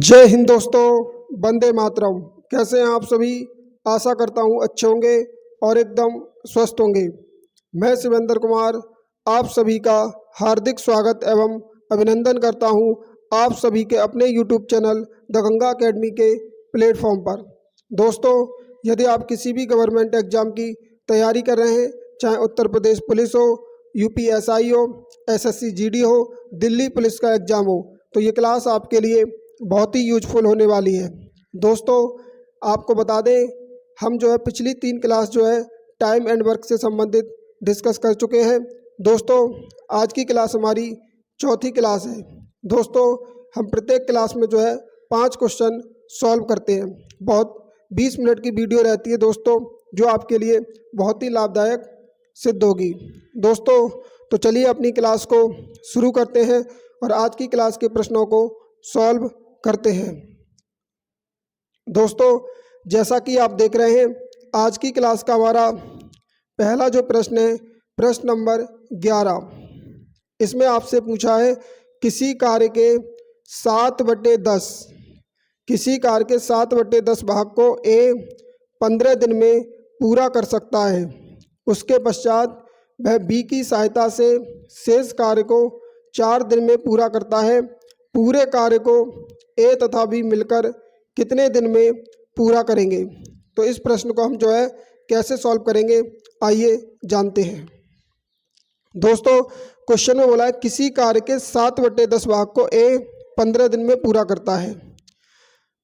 जय हिंद दोस्तों, वंदे मातरम। कैसे हैं आप सभी? आशा करता हूं अच्छे होंगे और एकदम स्वस्थ होंगे। मैं शिवेंद्र कुमार आप सभी का हार्दिक स्वागत एवं अभिनंदन करता हूं आप सभी के अपने YouTube channel the Ganga academy के प्लेटफॉर्म पर। दोस्तों, यदि आप किसी भी गवर्नमेंट एग्जाम की तैयारी कर रहे हैं, चाहे उत्तर प्रदेश पुलिस हो, यूपीएसआई हो, एसएससी जीडी हो, दिल्ली पुलिस का एग्ज़ाम हो, तो ये क्लास आपके लिए बहुत ही यूजफुल होने वाली है। दोस्तों, आपको बता दें, हम जो है पिछली 3 क्लास जो है टाइम एंड वर्क से संबंधित डिस्कस कर चुके हैं। दोस्तों, आज की क्लास हमारी चौथी क्लास है। दोस्तों, हम प्रत्येक क्लास में जो है 5 क्वेश्चन सॉल्व करते हैं। बहुत 20 मिनट की वीडियो रहती है दोस्तों, जो आपके लिए बहुत ही लाभदायक सिद्ध होगी। दोस्तों, तो चलिए अपनी क्लास को शुरू करते हैं और आज की क्लास के प्रश्नों को सॉल्व करते हैं। दोस्तों, जैसा कि आप देख रहे हैं, आज की क्लास का हमारा पहला जो प्रश्न है, प्रश्न नंबर 11। इसमें आपसे पूछा है किसी कार्य के 7/10 किसी कार्य के 7/10 भाग को ए 15 दिन में पूरा कर सकता है। उसके पश्चात वह बी की सहायता से शेष कार्य को 4 दिन में पूरा करता है। पूरे कार्य को ए तथा बी मिलकर कितने दिन में पूरा करेंगे? तो इस प्रश्न को हम जो है कैसे सॉल्व करेंगे, आइए जानते हैं। दोस्तों, क्वेश्चन में बोला है किसी कार्य के 7/10 भाग को ए 15 दिन में पूरा करता है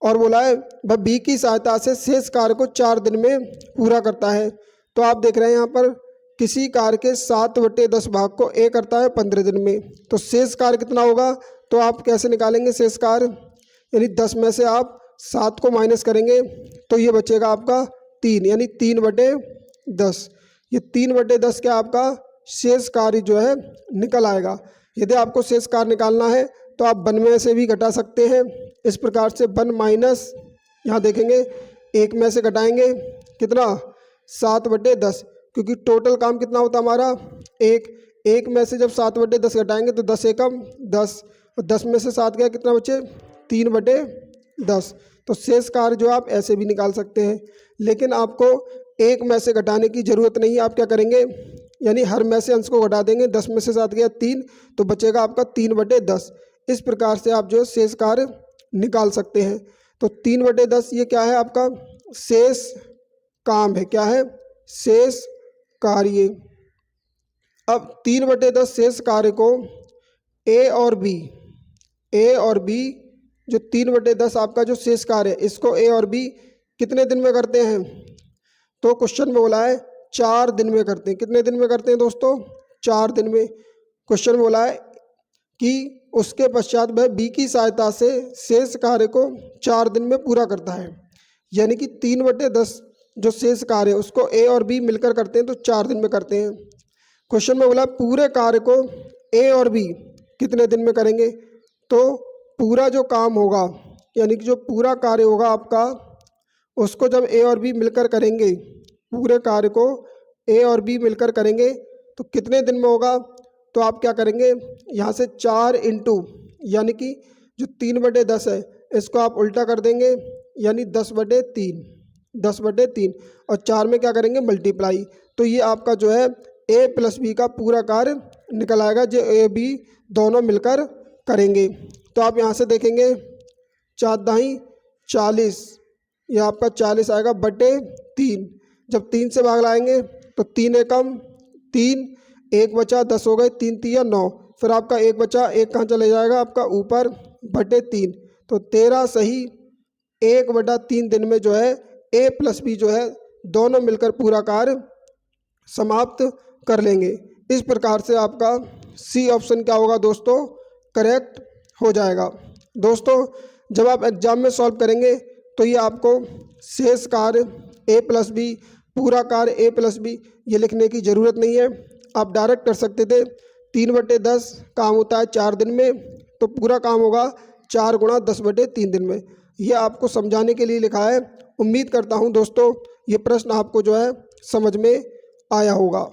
और बोला है वह बी की सहायता से शेष कार्य को 4 दिन में पूरा करता है। तो आप देख रहे हैं यहाँ पर किसी कार्य के 7/10 भाग को ए करता है 15 दिन में, तो शेष कार्य कितना होगा? तो आप कैसे निकालेंगे शेष कार्य? यानी 10 में से आप 7 को माइनस करेंगे तो ये बचेगा आपका 3, यानी 3/10। ये 3/10 क्या आपका शेष कार्य जो है निकल आएगा। यदि आपको शेष कार्य निकालना है तो आप 1 में से भी घटा सकते हैं। इस प्रकार से 1 माइनस, यहाँ देखेंगे 1 में से घटाएंगे कितना? 7/10, क्योंकि टोटल काम कितना होता हमारा 1 में से जब 7/10 घटाएंगे तो 10 एकम 10, और 10 में से 7 गया कितना बचे? 3/10। तो शेष कार्य जो आप ऐसे भी निकाल सकते हैं, लेकिन आपको 1 में से घटाने की ज़रूरत नहीं है। आप क्या करेंगे, यानी हर में से अंश को घटा देंगे। 10 में से 7 गया 3, तो बचेगा आपका 3/10। इस प्रकार से आप जो शेष कार्य निकाल सकते हैं। तो 3/10 ये क्या है? आपका शेष काम है। क्या है? शेष कार्य। अब 3/10 शेष कार्य को ए और बी जो 3/10 आपका जो शेष कार्य है, इसको ए और बी कितने दिन में करते हैं? तो क्वेश्चन में बोला है 4 दिन में करते हैं। कितने दिन में करते हैं दोस्तों? 4 दिन में। क्वेश्चन में बोला है कि उसके पश्चात वह बी की सहायता से शेष कार्य को 4 दिन में पूरा करता है। यानी कि 3/10 जो शेष कार्य है उसको ए और बी मिलकर करते हैं, तो 4 दिन में करते हैं। क्वेश्चन में बोला पूरे कार्य को ए और बी कितने दिन में करेंगे? तो पूरा जो काम होगा, यानी कि जो पूरा कार्य होगा आपका, उसको जब ए और बी मिलकर करेंगे, पूरे कार्य को ए और बी मिलकर करेंगे तो कितने दिन में होगा? तो आप क्या करेंगे, यहाँ से 4 इंटू, यानी कि जो 3/10 है इसको आप उल्टा कर देंगे, यानी 10/3 और 4 में क्या करेंगे? मल्टीप्लाई। तो ये आपका जो है ए प्लस बी का पूरा कार्य निकल आएगा, जो ए बी दोनों मिलकर करेंगे। तो आप यहाँ से देखेंगे 4×2 40, ये आपका 40 आएगा बटे 3। जब 3 से भाग लाएंगे तो 3 एकम 3, 1 बचा 10 हो गए, 3×3 9, फिर आपका 1 बचा, 1 कहाँ चले जाएगा? आपका ऊपर बटे 3। तो 13 सही 1/3 दिन में जो है ए प्लस बी जो है दोनों मिलकर पूरा कार्य समाप्त कर लेंगे। इस प्रकार से आपका सी ऑप्शन क्या होगा दोस्तों? करेक्ट हो जाएगा। दोस्तों, जब आप एग्जाम में सॉल्व करेंगे तो ये आपको शेष कार्य ए प्लस बी, पूरा कार्य ए प्लस बी, ये लिखने की ज़रूरत नहीं है। आप डायरेक्ट कर सकते थे। 3/10 काम होता है 4 दिन में, तो पूरा काम होगा 4 × 10/3 दिन में। यह आपको समझाने के लिए लिखा है। उम्मीद करता हूँ दोस्तों ये प्रश्न आपको जो है समझ में आया होगा।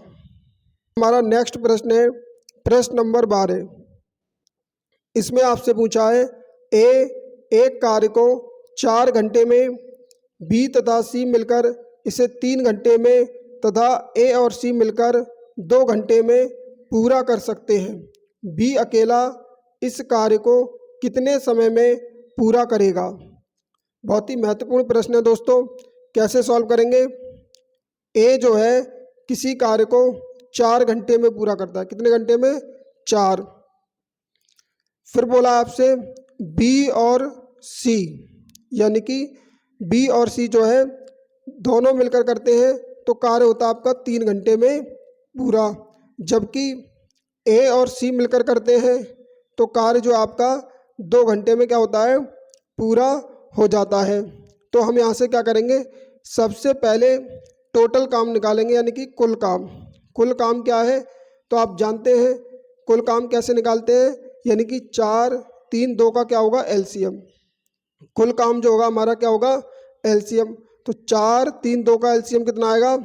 हमारा नेक्स्ट प्रश्न है प्रश्न नंबर 12। इसमें आपसे पूछा है ए एक कार्य को 4 घंटे में बी तथा सी मिलकर इसे 3 घंटे में तथा ए और सी मिलकर 2 घंटे में पूरा कर सकते हैं। बी अकेला इस कार्य को कितने समय में पूरा करेगा? बहुत ही महत्वपूर्ण प्रश्न है दोस्तों। कैसे सॉल्व करेंगे? ए जो है किसी कार्य को 4 घंटे में पूरा करता है। कितने घंटे में? 4। फिर बोला आपसे बी और सी, यानी कि बी और सी जो है दोनों मिलकर करते हैं तो कार्य होता है आपका 3 घंटे में पूरा, जबकि ए और सी मिलकर करते हैं तो कार्य जो आपका 2 घंटे में क्या होता है? पूरा हो जाता है। तो हम यहाँ से क्या करेंगे? सबसे पहले टोटल काम निकालेंगे, यानी कि कुल काम। कुल काम क्या है तो आप जानते हैं कुल काम कैसे निकालते हैं, यानी कि 4, 3, 2 का क्या होगा? एलसीएम। कुल काम जो होगा हमारा क्या होगा? एलसीएम। तो 4, 3, 2 का एलसीएम कितना आएगा?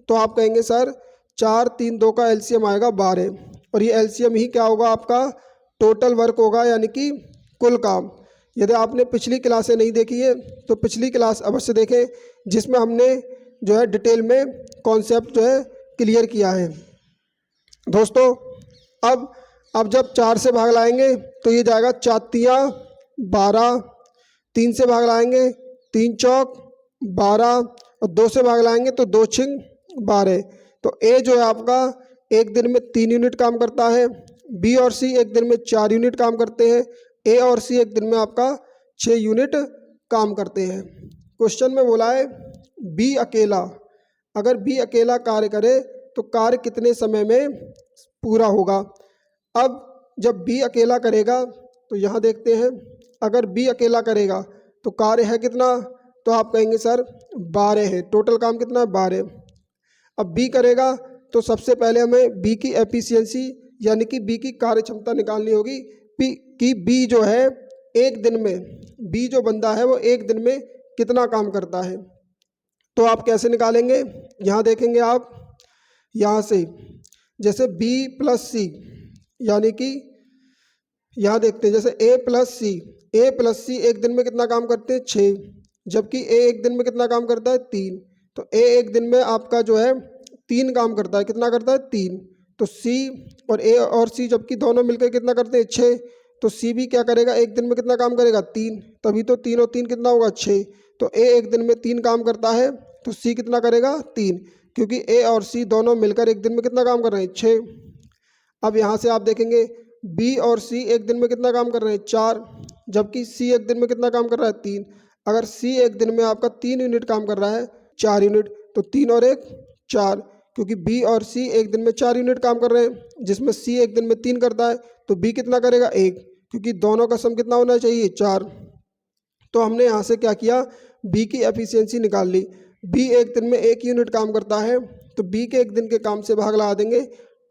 तो आप कहेंगे सर 4, 3, 2 का एलसीएम आएगा 12, और ये एलसीएम ही क्या होगा? आपका टोटल वर्क होगा, यानी कि कुल काम। यदि आपने पिछली क्लासें नहीं देखी है तो पिछली क्लास अवश्य देखें, जिसमें हमने जो है डिटेल में कॉन्सेप्ट जो है क्लियर किया है। दोस्तों अब जब 4 से भाग लाएंगे तो ये जाएगा 4 तिया 12, 3 से भाग लाएंगे 3 चौक 12, और 2 से भाग लाएंगे तो 2 छिंग 12। तो ए जो है आपका एक दिन में 3 यूनिट काम करता है, बी और सी एक दिन में 4 यूनिट काम करते हैं, ए और सी एक दिन में आपका 6 यूनिट काम करते हैं। क्वेश्चन में बोला है बी अकेला, अगर बी अकेला कार्य करे तो कार्य कितने समय में पूरा होगा? अब जब बी अकेला करेगा तो यहाँ देखते हैं, अगर बी अकेला करेगा तो कार्य है कितना? तो आप कहेंगे सर 12 है। टोटल काम कितना है? 12। अब बी करेगा तो सबसे पहले हमें बी की एफिशिएंसी यानी कि बी की कार्य क्षमता निकालनी होगी कि बी जो है एक दिन में, बी जो बंदा है वो एक दिन में कितना काम करता है। तो आप कैसे निकालेंगे? यहाँ देखेंगे आप, यहाँ से जैसे बी प्लस सी, यानी कि यहाँ देखते हैं जैसे ए प्लस सी एक दिन में कितना काम करते हैं? 6, जबकि ए एक दिन में कितना काम करता है? 3। तो ए एक दिन में आपका जो है 3 काम करता है। कितना करता है? 3। तो सी और ए और सी जबकि दोनों मिलकर कितना करते हैं? 6। तो सी भी क्या करेगा? एक दिन में कितना काम करेगा? 3। तभी तो 3 और 3 कितना होगा? 6। तो ए एक दिन में 3 काम करता है तो सी कितना करेगा? 3, क्योंकि ए और सी दोनों मिलकर एक दिन में कितना काम कर रहे हैं? 6। अब यहाँ से आप देखेंगे बी और सी एक दिन में कितना काम कर रहे हैं? 4, जबकि सी एक दिन में कितना काम कर रहा है? 3। अगर सी एक दिन में आपका 3 यूनिट काम कर रहा है, 4 यूनिट, तो 3 और 1 4, क्योंकि बी और सी एक दिन में 4 यूनिट काम कर रहे हैं, जिसमें सी एक दिन में 3 करता है, तो बी कितना करेगा? 1, क्योंकि दोनों का सम कितना होना चाहिए? 4। तो हमने यहाँ से क्या किया? बी की एफिशिएंसी निकाल ली। बी एक दिन में 1 यूनिट काम करता है, तो बी के एक दिन के काम से भाग लगा देंगे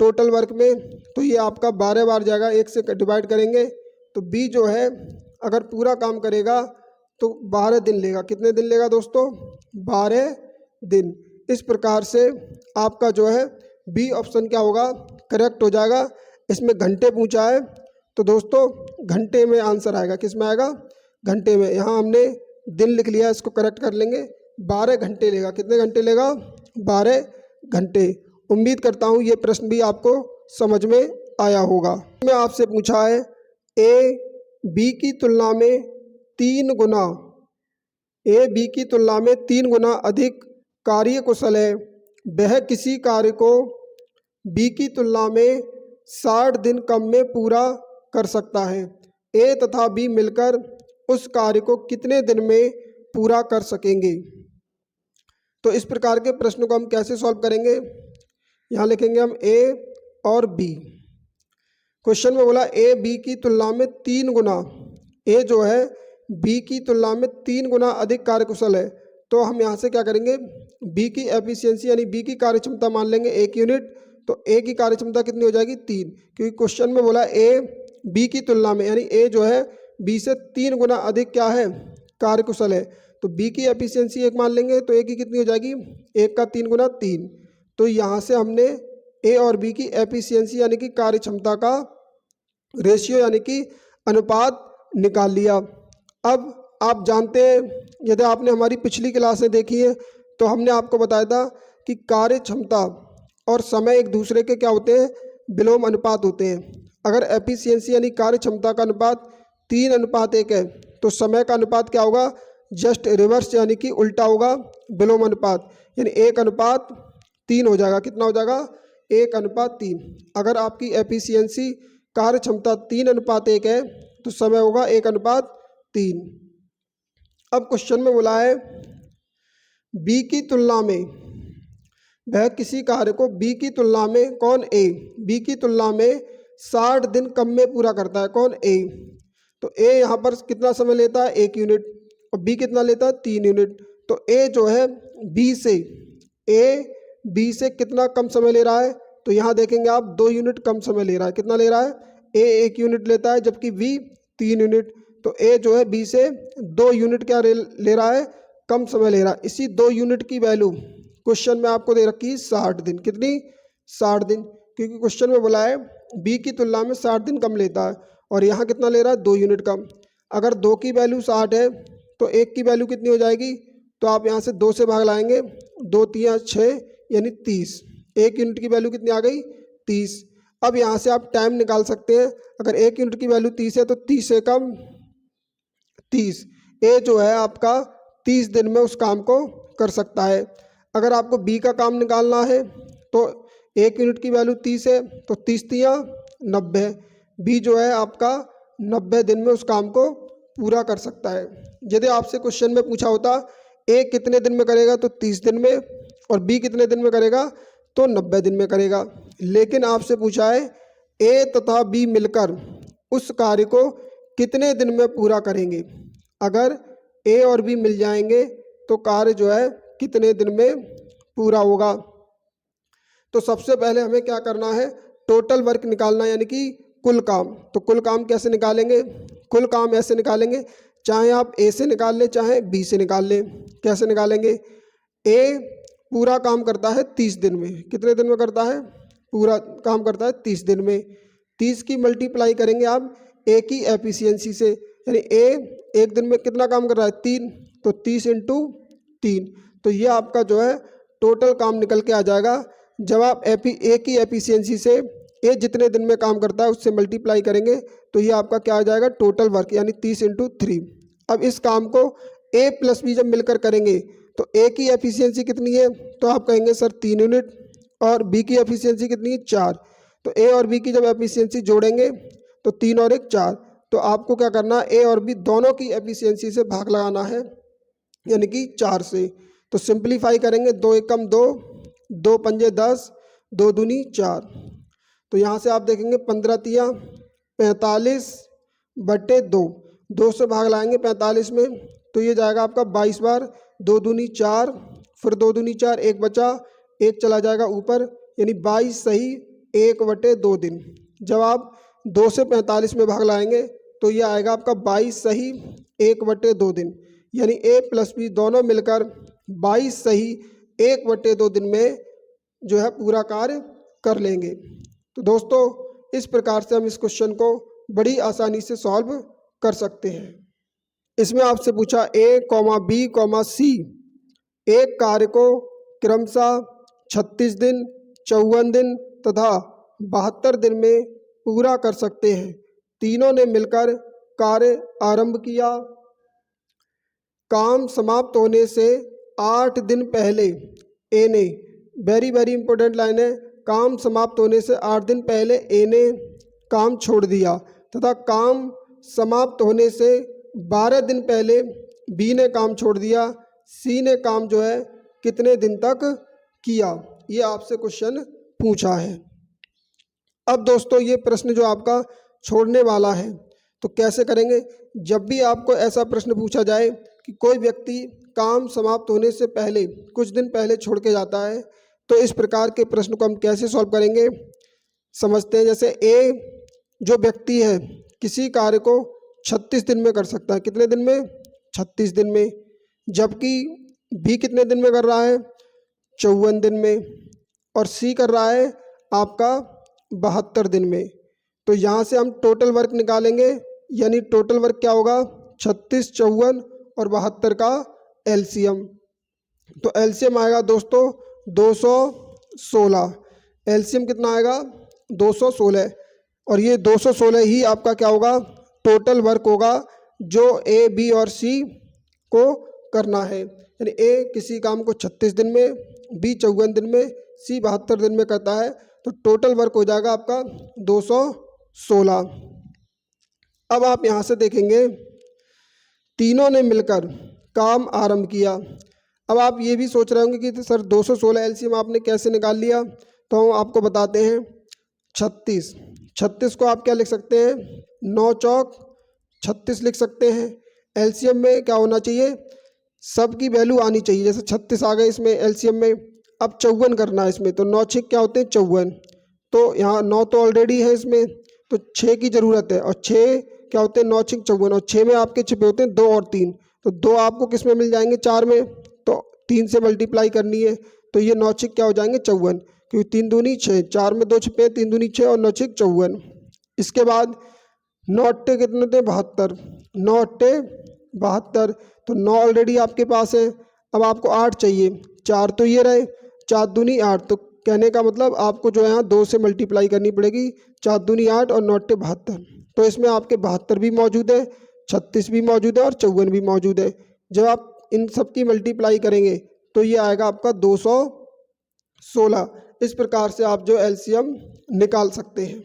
टोटल वर्क में, तो ये आपका 12 बार जाएगा, 1 से डिवाइड करेंगे तो बी जो है अगर पूरा काम करेगा तो 12 दिन लेगा। कितने दिन लेगा दोस्तों? 12 दिन। इस प्रकार से आपका जो है बी ऑप्शन क्या होगा? करेक्ट हो जाएगा। इसमें घंटे पूछा है तो दोस्तों घंटे में आंसर आएगा। किस में आएगा? घंटे में। यहाँ हमने दिन लिख लिया, इसको करेक्ट कर लेंगे। 12 घंटे लेगा। कितने घंटे लेगा? 12 घंटे। उम्मीद करता हूँ ये प्रश्न भी आपको समझ में आया होगा। मैं आपसे पूछा है ए बी की तुलना में 3 गुना अधिक कार्य कुशल है, वह किसी कार्य को बी की तुलना में 60 दिन कम में पूरा कर सकता है। ए तथा बी मिलकर उस कार्य को कितने दिन में पूरा कर सकेंगे? तो इस प्रकार के प्रश्न को हम कैसे सॉल्व करेंगे? यहाँ लिखेंगे हम ए और बी। क्वेश्चन में बोला ए बी की तुलना में 3 गुना, ए जो है बी की तुलना में 3 गुना अधिक कार्यकुशल है, तो हम यहाँ से क्या करेंगे? बी की एफिशिएंसी यानी बी की कार्यक्षमता मान लेंगे 1 यूनिट, तो ए की कार्यक्षमता कितनी हो जाएगी? 3, क्योंकि क्वेश्चन में बोला ए बी की तुलना में, यानी ए जो है बी से 3 गुना अधिक क्या है? कार्यकुशल है। तो बी की एफिशिएंसी 1 मान लेंगे तो ए की कितनी हो जाएगी? 1 का 3 गुना 3। तो यहाँ से हमने ए और बी की एफिशिएंसी यानी कि कार्य क्षमता का रेशियो यानी कि अनुपात निकाल लिया। अब आप जानते हैं, यदि आपने हमारी पिछली क्लासें देखी हैं तो हमने आपको बताया था कि कार्य क्षमता और समय एक दूसरे के क्या होते हैं, विलोम अनुपात होते हैं। अगर एफिशिएंसी यानी कार्य क्षमता का अनुपात 3:1 है तो समय का अनुपात क्या होगा, जस्ट रिवर्स यानी कि उल्टा होगा, विलोम अनुपात, यानी 1:3 हो जाएगा। कितना हो जाएगा, 1:3। अगर आपकी एफिशिएंसी कार्य क्षमता 3:1 है तो समय होगा 1:3। अब क्वेश्चन में बोला है बी की तुलना में, वह किसी कार्य को बी की तुलना में, कौन, ए, बी की तुलना में 60 दिन कम में पूरा करता है। कौन, ए। तो ए यहाँ पर कितना समय लेता है, 1 यूनिट, और बी कितना लेता है, 3 यूनिट। तो ए जो है बी से, ए बी से कितना कम समय ले रहा है, तो यहाँ देखेंगे आप 2 यूनिट कम समय ले रहा है। कितना ले रहा है, ए 1 यूनिट लेता है जबकि बी 3 यूनिट। तो ए जो है बी से 2 यूनिट क्या ले रहा है, कम समय ले रहा है। इसी 2 यूनिट की वैल्यू क्वेश्चन में आपको दे रखी है 60 दिन। कितनी, 60 दिन, क्योंकि क्वेश्चन में बोला है बी की तुलना में 60 दिन कम लेता है और यहाँ कितना ले रहा है, 2 यूनिट कम। अगर 2 की वैल्यू 60 है तो 1 की वैल्यू कितनी हो जाएगी, तो आप यहाँ से 2 से भाग लाएंगे, 2 3 6 यानी 30। 1 यूनिट की वैल्यू कितनी आ गई, 30। अब यहाँ से आप टाइम निकाल सकते हैं। अगर 1 यूनिट की वैल्यू 30 है तो 30 से कम 30, ए जो है आपका 30 दिन में उस काम को कर सकता है। अगर आपको बी का काम निकालना है तो 1 यूनिट की वैल्यू 30 है तो 30 तिया 90, बी जो है आपका 90 दिन में उस काम को पूरा कर सकता है। यदि आपसे क्वेश्चन में पूछा होता ए कितने दिन में करेगा तो 30 दिन में, और बी कितने दिन में करेगा तो 90 दिन में करेगा। लेकिन आपसे पूछा है ए तथा बी मिलकर उस कार्य को कितने दिन में पूरा करेंगे। अगर ए और बी मिल जाएंगे तो कार्य जो है कितने दिन में पूरा होगा। तो सबसे पहले हमें क्या करना है, टोटल वर्क निकालना, यानी कि कुल काम। तो कुल काम कैसे निकालेंगे, कुल काम ऐसे निकालेंगे, चाहे आप ए से निकाल लें चाहे बी से निकाल लें। कैसे निकालेंगे, ए पूरा काम करता है 30 दिन में। कितने दिन में करता है, पूरा काम करता है 30 दिन में। 30 की मल्टीप्लाई करेंगे आप ए की एफिशिएंसी से, यानी ए 1 दिन में कितना काम कर रहा है, 3, तो 30 × 3, तो ये आपका जो है टोटल काम निकल के आ जाएगा। जब आप ए की एफिशिएंसी से ए जितने दिन में काम करता है उससे मल्टीप्लाई करेंगे तो ये आपका क्या आ जाएगा, टोटल वर्क, यानी 30 × 3। अब इस काम को ए प्लस बी जब मिलकर करेंगे तो ए की एफिशिएंसी कितनी है, तो आप कहेंगे सर 3 यूनिट, और बी की एफिशिएंसी कितनी है, 4। तो ए और बी की जब एफिशिएंसी जोड़ेंगे तो 3 और 1 4। तो आपको क्या करना है, ए और बी दोनों की एफिशिएंसी से भाग लगाना है, यानी कि 4 से। तो सिंप्लीफाई करेंगे, 2 एकम 2, 2 पंजे 10, 2 दूनी 4। तो यहाँ से आप देखेंगे 15 तिया 45/2, 2 से भाग लाएंगे 45 में तो ये जाएगा आपका 22 बार, 2 दूनी 4, फिर 2 दूनी 4, 1 बचा, 1 चला जाएगा ऊपर, यानी 22 सही 1/2 दिन। जब आप 2 से 45 में भाग लाएंगे तो ये आएगा आपका 22 सही 1/2 दिन, यानी ए प्लस बी दोनों मिलकर 22 सही 1/2 दिन में जो है पूरा कार्य कर लेंगे। तो दोस्तों इस प्रकार से हम इस क्वेश्चन को बड़ी आसानी से सॉल्व कर सकते हैं। इसमें आपसे पूछा ए, बी, सी एक कार्य को क्रमशः 36 दिन, 54 दिन तथा 72 दिन में पूरा कर सकते हैं। तीनों ने मिलकर कार्य आरंभ किया। काम समाप्त होने से 8 दिन पहले ए ने, वेरी वेरी इंपॉर्टेंट लाइन है, काम समाप्त होने से 8 दिन पहले ए ने काम छोड़ दिया तथा काम समाप्त होने से 12 दिन पहले बी ने काम छोड़ दिया। सी ने काम जो है कितने दिन तक किया, ये आपसे क्वेश्चन पूछा है। अब दोस्तों ये प्रश्न जो आपका छोड़ने वाला है तो कैसे करेंगे, जब भी आपको ऐसा प्रश्न पूछा जाए कि कोई व्यक्ति काम समाप्त होने से पहले कुछ दिन पहले छोड़ के जाता है तो इस प्रकार के प्रश्न को हम कैसे सॉल्व करेंगे समझते हैं। जैसे ए जो व्यक्ति है किसी कार्य को 36 दिन में कर सकता है, कितने दिन में, 36 दिन में, जबकि बी कितने दिन में कर रहा है, 54 दिन में, और सी कर रहा है आपका 72 दिन में। तो यहाँ से हम टोटल वर्क निकालेंगे, यानी टोटल वर्क क्या होगा, 36, 54 और 72 का एलसीएम। तो एलसीएम आएगा दोस्तों 216। एलसीएम कितना आएगा 216। और ये 216 ही आपका क्या होगा टोटल वर्क होगा जो ए बी और सी को करना है। यानी ए किसी काम को 36 दिन में, बी 54 दिन में, सी 72 दिन में करता है। तो टोटल वर्क हो जाएगा आपका 216। अब आप यहाँ से देखेंगे तीनों ने मिलकर काम आरंभ किया। अब आप ये भी सोच रहे होंगे कि सर 216 एलसीएम आपने कैसे निकाल लिया, तो हम आपको बताते हैं। 36 को आप क्या लिख सकते हैं 9 चौक 36 लिख सकते हैं। एलसीएम में क्या होना चाहिए सब की वैल्यू आनी चाहिए, जैसे 36 आ गए इसमें एलसीएम में। अब 54 करना है इसमें, तो 9 6 क्या होते हैं 54। तो यहाँ 9 तो ऑलरेडी है इसमें, तो 6 की ज़रूरत है। और 6 क्या होते हैं 9 6 54, और 6 में आपके छिपे होते हैं 2 और 3। तो 2 आपको किस में मिल जाएंगे 4 में, तो 3 से मल्टीप्लाई करनी है। तो ये 9 6 क्या हो जाएंगे 54, क्योंकि 3 दूनी 6, 4 में 2 छिपे, 3 दूनी 6 और 9 6 54। इसके बाद 9 अट्टे कितने थे 72, 9 अट्टे 72। तो 9 ऑलरेडी आपके पास है। अब आपको 8 चाहिए, 4 तो ये रहे, 4 दूनी 8। तो कहने का मतलब आपको जो है यहाँ 2 से मल्टीप्लाई करनी पड़ेगी। 4 दूनी 8 और 9 अट्टे 72। तो इसमें आपके 72 भी मौजूद है, 36 भी मौजूद है और 54 भी मौजूद है। जब आप इन सब की मल्टीप्लाई करेंगे तो ये आएगा आपका 216। इस प्रकार से आप जो एलसीएम निकाल सकते हैं।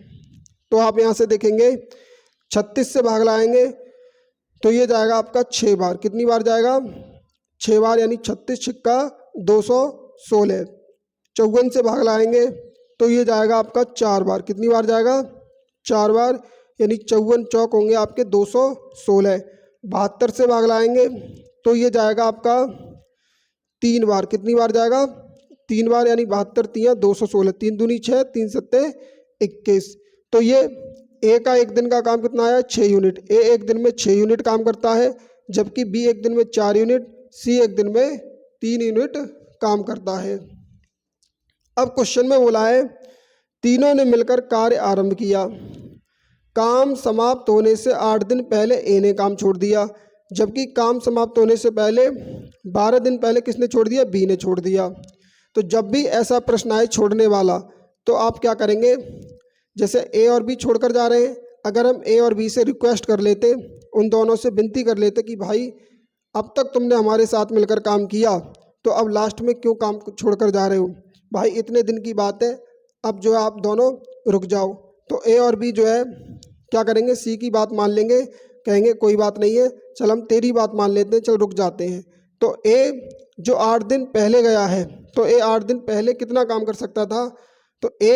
तो आप यहाँ से देखेंगे 36 से भाग लाएंगे तो ये जाएगा आपका 6 बार। कितनी बार जाएगा 6 बार, यानी 36 छिक्का 216। 54 से भाग लाएंगे तो ये जाएगा आपका 4 बार। कितनी बार जाएगा 4 बार, यानी 54 चौक होंगे आपके 216। 72 से भाग लाएंगे तो ये जाएगा आपका 3 बार। कितनी बार जाएगा 3 बार, यानी 72 3 216, 3 दूनी 6, 3 सत्ते 21। तो ये ए का एक दिन का काम कितना आया 6 यूनिट। ए एक दिन में 6 यूनिट काम करता है, जबकि बी एक दिन में 4 यूनिट, सी एक दिन में 3 यूनिट काम करता है। अब क्वेश्चन में बोला है तीनों ने मिलकर कार्य आरंभ किया। काम समाप्त होने से 8 दिन पहले ए ने काम छोड़ दिया, जबकि काम समाप्त होने से पहले 12 दिन पहले किसने छोड़ दिया बी ने छोड़ दिया। तो जब भी ऐसा प्रश्न आए छोड़ने वाला तो आप क्या करेंगे, जैसे ए और बी छोड़कर जा रहे हैं, अगर हम ए और बी से रिक्वेस्ट कर लेते, उन दोनों से विनती कर लेते कि भाई अब तक तुमने हमारे साथ मिलकर काम किया, तो अब लास्ट में क्यों काम छोड़कर जा रहे हो, भाई इतने दिन की बात है, अब जो है आप दोनों रुक जाओ। तो ए और बी जो है क्या करेंगे सी की बात मान लेंगे, कहेंगे कोई बात नहीं है, चल हम तेरी बात मान लेते हैं, चल रुक जाते हैं। तो ए जो 8 दिन पहले गया है, तो ए 8 दिन पहले कितना काम कर सकता था, तो ए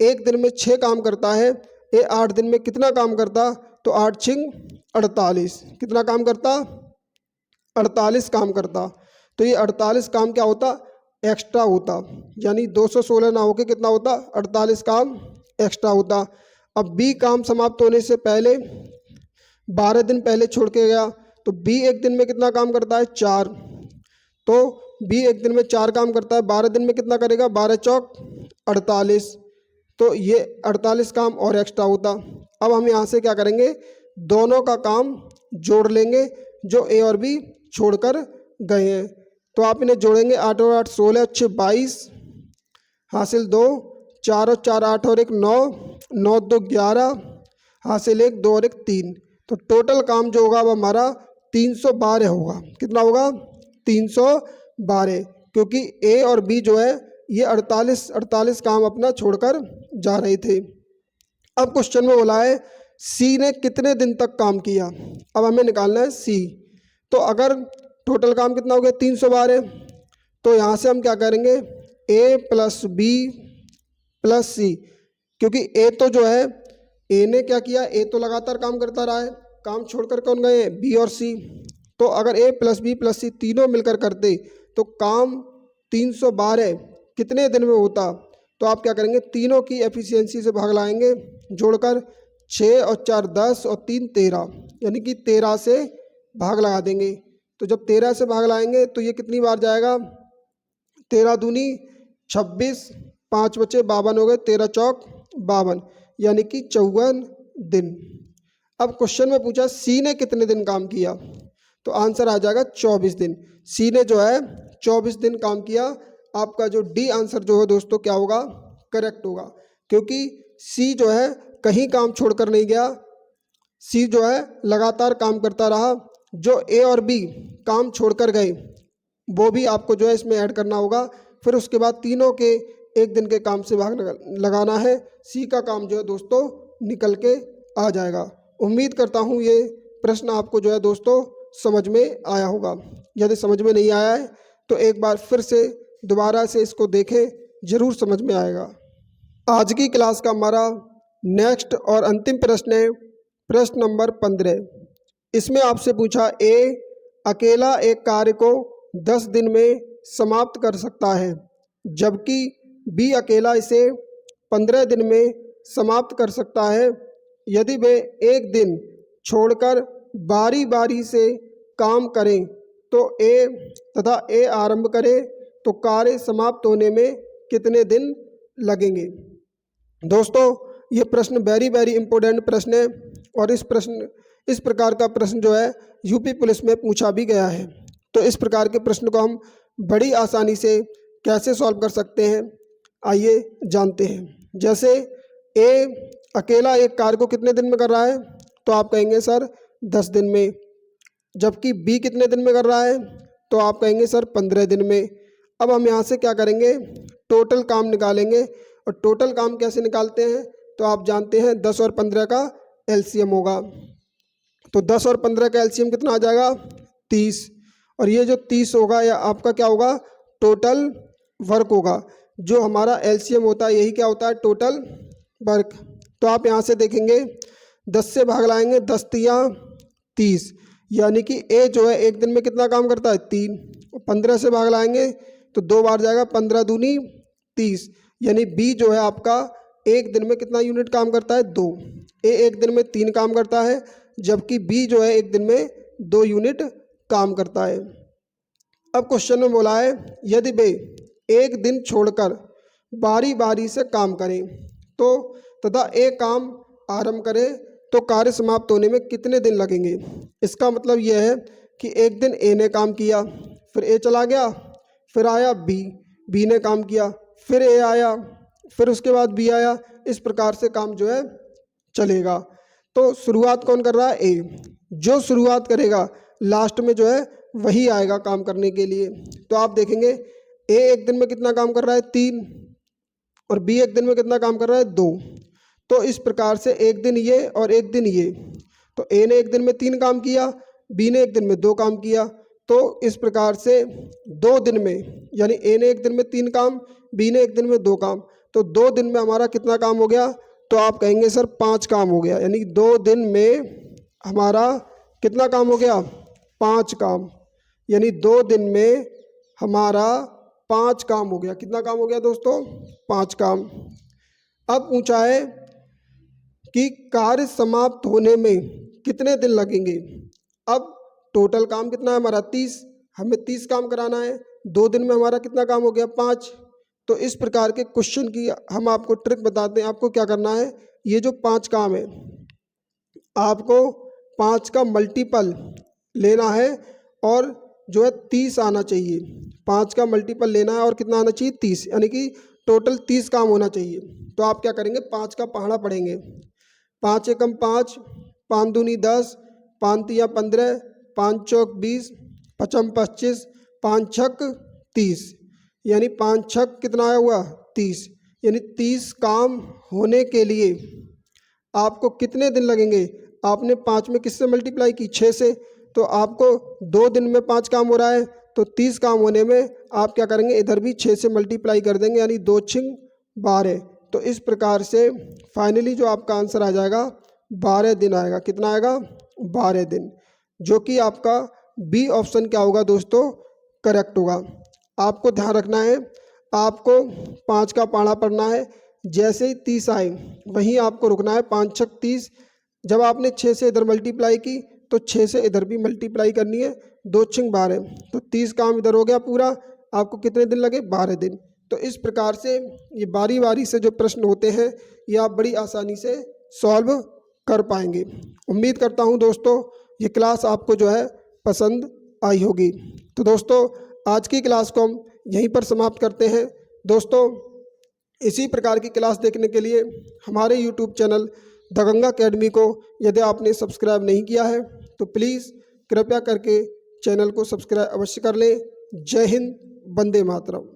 एक दिन में 6 काम करता है, ए 8 दिन में कितना काम करता, तो 8 छिंग 48, कितना काम करता 48 काम करता। तो ये 48 काम क्या होता एक्स्ट्रा होता, यानी 216 ना होके कितना होता 48 काम एक्स्ट्रा होता। अब बी काम समाप्त होने से पहले 12 दिन पहले छोड़ के गया, तो बी एक दिन में कितना काम करता है 4, तो बी एक दिन में 4 काम करता है, 12 दिन में कितना करेगा 12 चौक 48, तो ये 48 काम और एक्स्ट्रा होता। अब हम यहाँ से क्या करेंगे दोनों का काम जोड़ लेंगे जो ए और बी छोड़कर गए हैं। तो आप इन्हें जोड़ेंगे 8 और 8 16, 6 22, हासिल 2, 4 और 4 8 और 1 9, 9 2 11, हासिल 1 2 और 1 3। तो टोटल काम जो होगा वो हमारा 312 होगा। कितना होगा 312, क्योंकि ए और बी जो है ये 48 काम अपना छोड़कर जा रहे थे। अब क्वेश्चन में बोला है सी ने कितने दिन तक काम किया। अब हमें निकालना है सी। तो अगर टोटल काम कितना हो गया 312, तो यहाँ से हम क्या करेंगे ए प्लस बी प्लस सी, क्योंकि ए तो जो है ए ने क्या किया, ए तो लगातार काम करता रहा है, काम छोड़कर कौन गए बी और सी। तो अगर ए प्लस बी प्लस सी तीनों मिलकर करते तो काम 312 कितने दिन में होता। तो आप क्या करेंगे तीनों की एफिशिएंसी से भाग लाएंगे जोड़कर, 6 और 4 10 और 3 13, यानी कि 13 से भाग लगा देंगे। तो जब 13 से भाग लाएंगे तो ये कितनी बार जाएगा 13 दूनी 26, 5 बचे 52 हो गए, 13 चौक 52, यानी कि 54 दिन। अब क्वेश्चन में पूछा सी ने कितने दिन काम किया, तो आंसर आ जाएगा 24 दिन। सी ने जो है 24 दिन काम किया। आपका जो डी आंसर जो है दोस्तों क्या होगा, करेक्ट होगा, क्योंकि सी जो है कहीं काम छोड़कर नहीं गया। सी जो है लगातार काम करता रहा। जो ए और बी काम छोड़कर गए वो भी आपको जो है इसमें ऐड करना होगा। फिर उसके बाद तीनों के एक दिन के काम से भाग लगाना है। सी का काम जो है दोस्तों निकल के आ जाएगा। उम्मीद करता हूँ ये प्रश्न आपको जो है दोस्तों समझ में आया होगा। यदि समझ में नहीं आया है तो एक बार फिर से दोबारा से इसको देखें, ज़रूर समझ में आएगा। आज की क्लास का हमारा नेक्स्ट और अंतिम प्रश्न है प्रश्न नंबर 15। इसमें आपसे पूछा ए अकेला एक कार्य को 10 दिन में समाप्त कर सकता है, जबकि बी अकेला इसे 15 दिन में समाप्त कर सकता है। यदि वे एक दिन छोड़कर बारी बारी से काम करें तो ए तथा ए आरंभ करे तो कार्य समाप्त होने में कितने दिन लगेंगे। दोस्तों ये प्रश्न वेरी इंपॉर्टेंट प्रश्न है और इस प्रकार का प्रश्न जो है यूपी पुलिस में पूछा भी गया है। तो इस प्रकार के प्रश्न को हम बड़ी आसानी से कैसे सॉल्व कर सकते हैं, आइए जानते हैं। जैसे ए अकेला एक कार्य को कितने दिन में कर रहा है, तो आप कहेंगे सर 10 दिन में। जबकि बी कितने दिन में कर रहा है, तो आप कहेंगे सर 15 दिन में। अब हम यहाँ से क्या करेंगे, टोटल काम निकालेंगे। और टोटल काम कैसे निकालते हैं, तो आप जानते हैं 10 और 15 का एलसीएम होगा। तो 10 और 15 का एलसीएम कितना आ जाएगा, 30। और ये जो 30 होगा या आपका क्या होगा, टोटल वर्क होगा। जो हमारा एलसीएम होता है यही क्या होता है, टोटल वर्क। तो आप यहाँ से देखेंगे 10 से भाग लाएंगे, 10 तिया 30, यानी कि ए जो है एक दिन में कितना काम करता है, 3। 15 से भाग लाएंगे तो 2 बार जाएगा, 15 दूनी 30, यानी बी जो है आपका एक दिन में कितना यूनिट काम करता है, 2। ए एक दिन में 3 काम करता है, जबकि बी जो है एक दिन में 2 यूनिट काम करता है। अब क्वेश्चन में बोला है यदि वे एक दिन छोड़कर बारी बारी से काम करें तो तथा एक काम आरंभ करें तो कार्य समाप्त होने में कितने दिन लगेंगे। इसका मतलब यह है कि एक दिन ए ने काम किया, फिर ए चला गया, फिर आया बी ने काम किया, फिर ए आया, फिर उसके बाद बी आया। इस प्रकार से काम जो है चलेगा। तो शुरुआत कौन कर रहा है, ए। जो शुरुआत करेगा लास्ट में जो है वही आएगा काम करने के लिए। तो आप देखेंगे ए एक दिन में कितना काम कर रहा है, 3, और बी एक दिन में कितना काम कर रहा है, 2। तो इस प्रकार से एक दिन ये और एक दिन ये। तो ए ने एक दिन में 3 काम किया, बी ने एक दिन में 2 काम किया। तो इस प्रकार से 2 दिन में, यानी ए ने एक दिन में 3 काम, बी ने एक दिन में 2 काम, तो 2 दिन में हमारा कितना काम हो गया, तो आप कहेंगे सर 5 काम हो गया। यानी 2 दिन में हमारा कितना काम हो गया, 5 काम। यानी 2 दिन में हमारा 5 काम हो गया। कितना काम हो गया दोस्तों, 5 काम। अब पूछा है कि कार्य समाप्त होने में कितने दिन लगेंगे। अब टोटल काम कितना है हमारा, 30। हमें 30 काम कराना है, 2 दिन में हमारा कितना काम हो गया, 5। तो इस प्रकार के क्वेश्चन की हम आपको ट्रिक बताते हैं। आपको क्या करना है, ये जो 5 काम है आपको 5 का मल्टीपल लेना है और जो है 30 आना चाहिए। 5 का मल्टीपल लेना है और कितना आना चाहिए, 30, यानी कि टोटल 30 काम होना चाहिए। तो आप क्या करेंगे, 5 का पहाड़ा पढ़ेंगे। 5 एकम 5, 5 दूनी 10, 5 तिया 15, 5 चौक 20, 5 25, 5 छक 30, यानी 5 छक कितना आया हुआ, 30। यानी 30 काम होने के लिए आपको कितने दिन लगेंगे। आपने 5 में किससे मल्टीप्लाई की, 6 से। तो आपको 2 दिन में 5 काम हो रहा है, तो 30 काम होने में आप क्या करेंगे, इधर भी 6 से मल्टीप्लाई कर देंगे, यानी 2 छिंग 12। तो इस प्रकार से फाइनली जो आपका आंसर आ जाएगा 12 दिन आएगा। कितना आएगा, 12 दिन, जो कि आपका बी ऑप्शन क्या होगा दोस्तों, करेक्ट होगा। आपको ध्यान रखना है, आपको 5 का पाढ़ा पढ़ना है। जैसे ही 30 आए वहीं आपको रुकना है, 5 छक 30। जब आपने 6 से इधर मल्टीप्लाई की तो 6 से इधर भी मल्टीप्लाई करनी है, 2 छिंग 12। तो 30 काम इधर हो गया पूरा। आपको कितने दिन लगे, 12 दिन। तो इस प्रकार से ये बारी बारी से जो प्रश्न होते हैं ये आप बड़ी आसानी से सॉल्व कर पाएंगे। उम्मीद करता हूँ दोस्तों ये क्लास आपको जो है पसंद आई होगी। तो दोस्तों आज की क्लास को हम यहीं पर समाप्त करते हैं। दोस्तों इसी प्रकार की क्लास देखने के लिए हमारे YouTube channel the Ganga academy को यदि आपने सब्सक्राइब नहीं किया है तो प्लीज़ कृपया करके चैनल को सब्सक्राइब अवश्य कर लें। जय हिंद, वंदे मातरम।